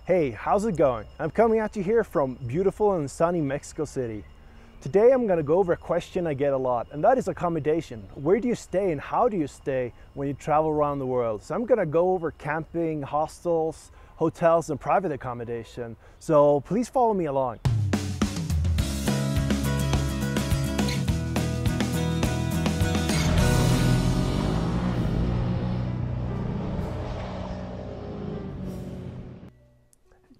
Hey, how's it going? I'm coming at you here from beautiful and sunny Mexico City. Today I'm going to go over a question I get a lot, and that is accommodation. Where do you stay and how do you stay when you travel around the world? So I'm going to go over camping, hostels, hotels, and private accommodation. So please follow me along.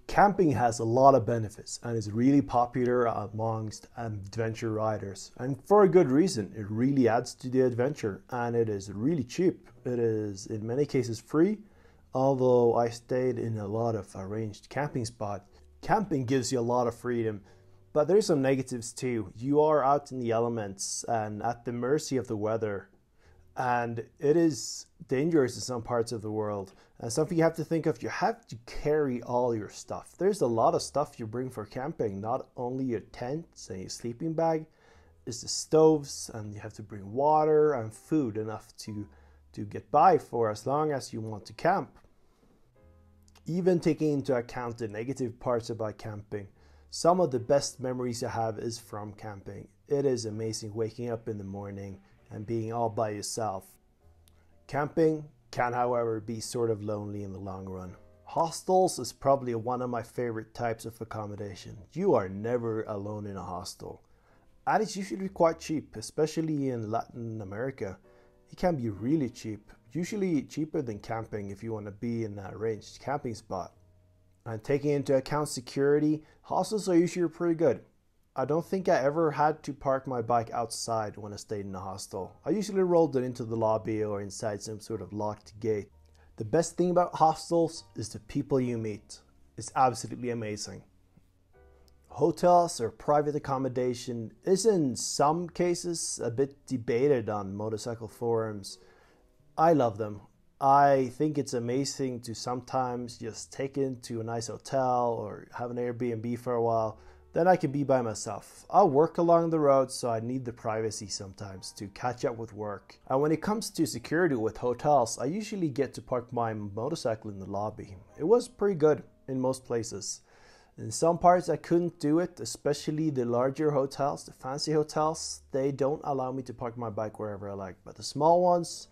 Camping has a lot of benefits and is really popular amongst adventure riders, and for a good reason. It really adds to the adventure and it is really cheap. It is in many cases free, although I stayed in a lot of arranged camping spots. Camping gives you a lot of freedom, but there's some negatives too. You are out in the elements and at the mercy of the weather, and it is dangerous in some parts of the world. And something you have to think of, you have to carry all your stuff. There's a lot of stuff you bring for camping, not only your tents and your sleeping bag, it's the stoves, and you have to bring water and food enough to get by for as long as you want to camp. Even taking into account the negative parts about camping, some of the best memories I have is from camping. It is amazing waking up in the morning and being all by yourself. Camping can, however, be sort of lonely in the long run. Hostels is probably one of my favorite types of accommodation. You are never alone in a hostel. And it's usually quite cheap, especially in Latin America. It can be really cheap, usually cheaper than camping if you want to be in an arranged camping spot. And taking into account security, hostels are usually pretty good. I don't think I ever had to park my bike outside when I stayed in a hostel. I usually rolled it into the lobby or inside some sort of locked gate. The best thing about hostels is the people you meet. It's absolutely amazing. Hotels or private accommodation is in some cases a bit debated on motorcycle forums. I love them. I think it's amazing to sometimes just take into a nice hotel or have an Airbnb for a while. Then I can be by myself. I work along the road, so I need the privacy sometimes to catch up with work. And when it comes to security with hotels, I usually get to park my motorcycle in the lobby. It was pretty good in most places. In some parts I couldn't do it, especially the larger hotels, the fancy hotels. They don't allow me to park my bike wherever I like. But the small ones,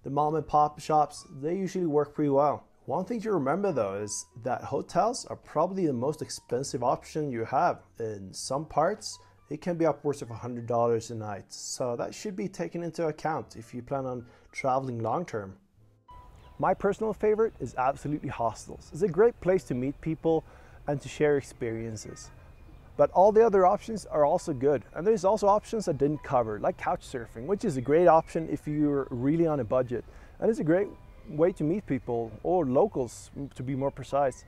the mom and pop shops, they usually work pretty well. One thing to remember though is that hotels are probably the most expensive option you have. In some parts, it can be upwards of $100 a night. So that should be taken into account if you plan on traveling long term. My personal favorite is absolutely hostels. It's a great place to meet people and to share experiences. But all the other options are also good. And there's also options I didn't cover, like couch surfing, which is a great option if you're really on a budget. And it's a great way to meet people, or locals to be more precise.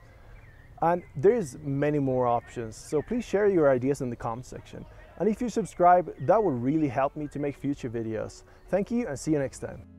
And there's many more options, so please share your ideas in the comment section. And if you subscribe, that will really help me to make future videos. Thank you and see you next time.